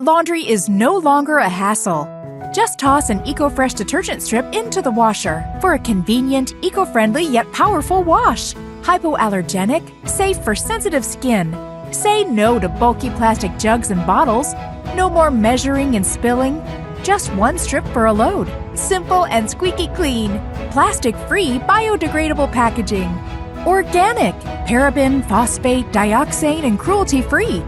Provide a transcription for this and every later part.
Laundry is no longer a hassle. Just toss an EcoFresh detergent strip into the washer for a convenient, eco-friendly yet powerful wash. Hypoallergenic, safe for sensitive skin. Say no to bulky plastic jugs and bottles. No more measuring and spilling. Just one strip for a load. Simple and squeaky clean. Plastic-free, biodegradable packaging. Organic, paraben, phosphate, dioxane, and cruelty-free.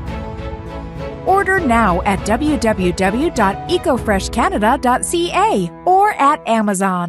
Order now at www.ecofreshcanada.ca or at Amazon.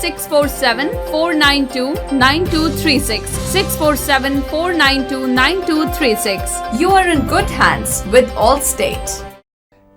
647-492-9236 647-492-9236। You are in good hands with Allstate.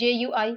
JUI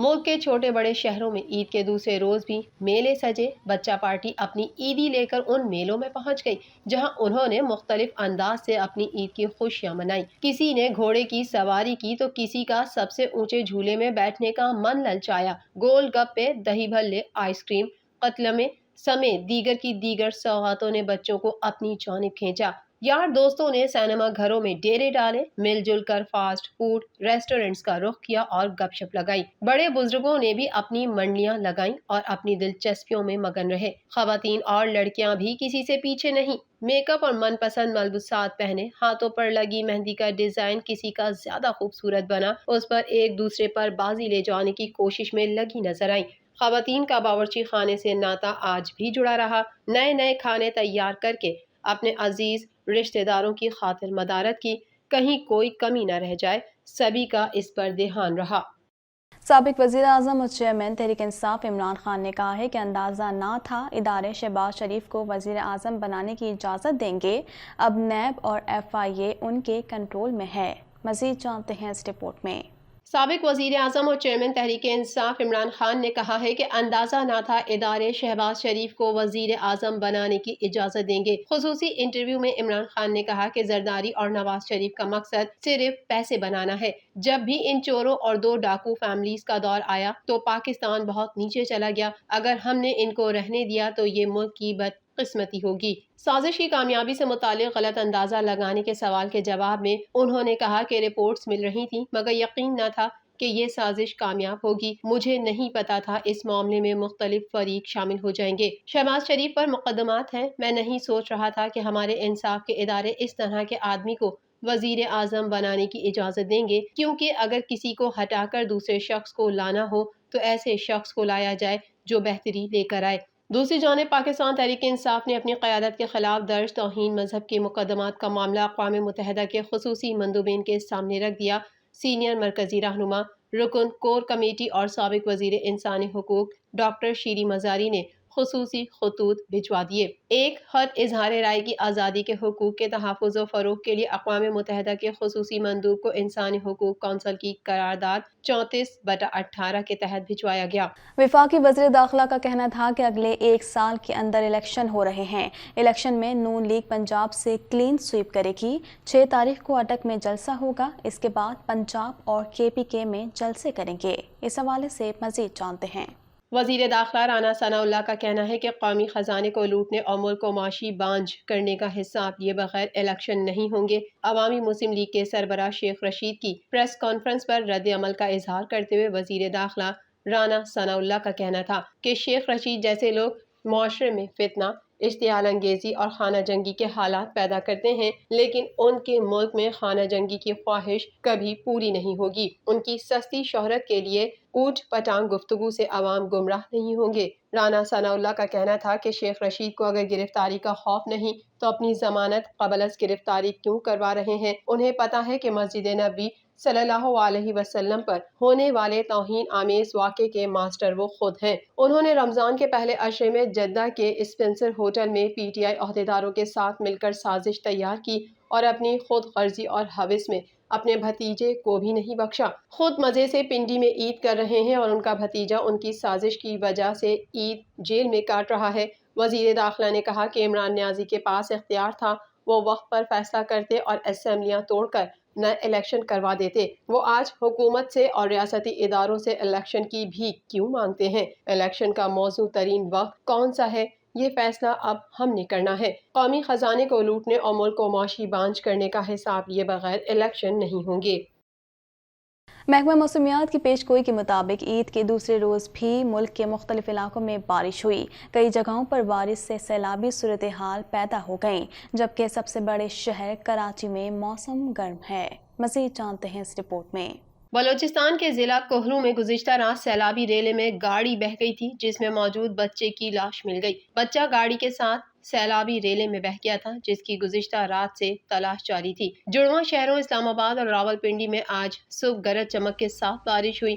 ملک کے چھوٹے بڑے شہروں میں عید کے دوسرے روز بھی میلے سجے. بچہ پارٹی اپنی عیدی لے کر ان میلوں میں پہنچ گئی جہاں انہوں نے مختلف انداز سے اپنی عید کی خوشیاں منائی. کسی نے گھوڑے کی سواری کی تو کسی کا سب سے اونچے جھولے میں بیٹھنے کا من للچایا. گول گپے، دہی بھلے، آئس کریم، قتلمے سمیت دیگر سوغاتوں نے بچوں کو اپنی جانب کھینچا. یار دوستوں نے سینما گھروں میں ڈیرے ڈالے، مل جل کر فاسٹ فوڈ ریسٹورنٹس کا رخ کیا اور گپ شپ لگائی. بڑے بزرگوں نے بھی اپنی منڈلیاں لگائیں اور اپنی دلچسپیوں میں مگن رہے. خواتین اور لڑکیاں بھی کسی سے پیچھے نہیں. میک اپ اور من پسند ملبوسات پہنے، ہاتھوں پر لگی مہندی کا ڈیزائن کسی کا زیادہ خوبصورت بنا، اس پر ایک دوسرے پر بازی لے جانے کی کوشش میں لگی نظر آئیں. خواتین کا باورچی خانے سے ناتا آج بھی جڑا رہا. نئے کھانے تیار کر کے اپنے عزیز رشتہ داروں کی خاطر مدارت کی. کہیں کوئی کمی نہ رہ جائے، سبھی کا اس پر دھیان رہا. سابق وزیر اعظم اور چیئرمین تحریک انصاف عمران خان نے کہا ہے کہ اندازہ نہ تھا ادارے شہباز شریف کو وزیر اعظم بنانے کی اجازت دیں گے. اب نیب اور FIA ان کے کنٹرول میں ہے. مزید جانتے ہیں اس رپورٹ میں. سابق وزیر اعظم اور چیئرمین تحریک انصاف عمران خان نے کہا ہے کہ اندازہ نہ تھا ادارے شہباز شریف کو وزیر اعظم بنانے کی اجازت دیں گے. خصوصی انٹرویو میں عمران خان نے کہا کہ زرداری اور نواز شریف کا مقصد صرف پیسے بنانا ہے. جب بھی ان چوروں اور 2 ڈاکو فیملیز کا دور آیا تو پاکستان بہت نیچے چلا گیا. اگر ہم نے ان کو رہنے دیا تو یہ ملک کی بدقسمتی ہوگی. سازش کی کامیابی سے متعلق غلط اندازہ لگانے کے سوال کے جواب میں انہوں نے کہا کہ رپورٹس مل رہی تھیں مگر یقین نہ تھا کہ یہ سازش کامیاب ہوگی. مجھے نہیں پتا تھا اس معاملے میں مختلف فریق شامل ہو جائیں گے. شہباز شریف پر مقدمات ہیں. میں نہیں سوچ رہا تھا کہ ہمارے انصاف کے ادارے اس طرح کے آدمی کو وزیر اعظم بنانے کی اجازت دیں گے، کیونکہ اگر کسی کو ہٹا کر دوسرے شخص کو لانا ہو تو ایسے شخص کو لایا جائے جو بہتری لے کر آئے. دوسری جانب پاکستان تحریک انصاف نے اپنی قیادت کے خلاف درج توہین مذہب کے مقدمات کا معاملہ اقوام متحدہ کے خصوصی مندوبین کے سامنے رکھ دیا. سینئر مرکزی رہنما، رکن کور کمیٹی اور سابق وزیر انسانی حقوق ڈاکٹر شیری مزاری نے خصوصی خطوط بھجوا دیے. ایک خط اظہار رائے کی آزادی کے حقوق کے تحفظ و فروغ کے لیے اقوام متحدہ کے خصوصی مندوب کو انسانی حقوق کونسل کی قرارداد 34/18 کے تحت بھجوایا گیا. وفاقی وزیر داخلہ کا کہنا تھا کہ اگلے 1 سال کے اندر الیکشن ہو رہے ہیں. الیکشن میں نون لیگ پنجاب سے کلین سویپ کرے گی. 6 تاریخ کو اٹک میں جلسہ ہوگا. اس کے بعد پنجاب اور KPK میں جلسے کریں گے. اس حوالے سے مزید جانتے ہیں. وزیر داخلہ رانا ثناء اللہ کا کہنا ہے کہ قومی خزانے کو لوٹنے اور ملک کو معاشی بانجھ کرنے کا حساب لیے بغیر الیکشن نہیں ہوں گے. عوامی مسلم لیگ کے سربراہ شیخ رشید کی پریس کانفرنس پر رد عمل کا اظہار کرتے ہوئے وزیر داخلہ رانا ثناء اللہ کا کہنا تھا کہ شیخ رشید جیسے لوگ معاشرے میں فتنہ، اشتعال انگیزی اور خانہ جنگی کے حالات پیدا کرتے ہیں، لیکن ان کے ملک میں خانہ جنگی کی خواہش کبھی پوری نہیں ہوگی. ان کی سستی شہرت کے لیے اوٹ پٹانگ گفتگو سے عوام گمراہ نہیں ہوں گے. رانا ثناء اللہ کا کہنا تھا کہ شیخ رشید کو اگر گرفتاری کا خوف نہیں تو اپنی ضمانت قبل از گرفتاری کیوں کروا رہے ہیں؟ انہیں پتا ہے کہ مسجد نبوی صلی اللہ علیہ وسلم پر ہونے والے توہین آمیز واقعے کے ماسٹر وہ خود ہیں. انہوں نے رمضان کے پہلے عشرے میں جدہ کے اسپنسر ہوٹل میں PTI عہدیداروں کے ساتھ مل کر سازش تیار کی اور اپنی خود غرضی اور ہوس میں اپنے بھتیجے کو بھی نہیں بخشا. خود مزے سے پنڈی میں عید کر رہے ہیں اور ان کا بھتیجا ان کی سازش کی وجہ سے عید جیل میں کاٹ رہا ہے. وزیر داخلہ نے کہا کہ عمران نیازی کے پاس اختیار تھا، وہ وقت پر فیصلہ کرتے اور اسمبلیاں توڑ کر نئے الیکشن کروا دیتے. وہ آج حکومت سے اور ریاستی اداروں سے الیکشن کی بھی کیوں مانگتے ہیں؟ الیکشن کا موزوں ترین وقت کون سا ہے؟ یہ فیصلہ اب ہم نے کرنا ہے. قومی خزانے کو لوٹنے اور ملک کو معاشی بانجھ کرنے کا حساب لیے بغیر الیکشن نہیں ہوں گے. محکمہ موسمیات کی پیش گوئی کے مطابق عید کے دوسرے روز بھی ملک کے مختلف علاقوں میں بارش ہوئی. کئی جگہوں پر بارش سے سیلابی صورتحال پیدا ہو گئیں، جبکہ سب سے بڑے شہر کراچی میں موسم گرم ہے. مزید جانتے ہیں اس رپورٹ میں. بلوچستان کے ضلع کوہلو میں گزشتہ رات سیلابی ریلے میں گاڑی بہہ گئی تھی جس میں موجود بچے کی لاش مل گئی. بچہ گاڑی کے ساتھ سیلابی ریلے میں بہہ گیا تھا جس کی گزشتہ رات سے تلاش جاری تھی. جڑواں شہروں اسلام آباد اور راولپنڈی میں آج صبح گرج چمک کے ساتھ بارش ہوئی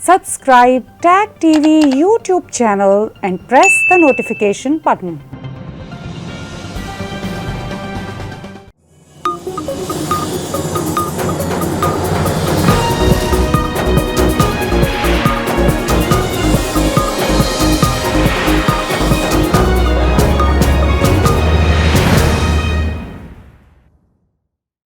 Subscribe Tag TV YouTube channel and press the notification button.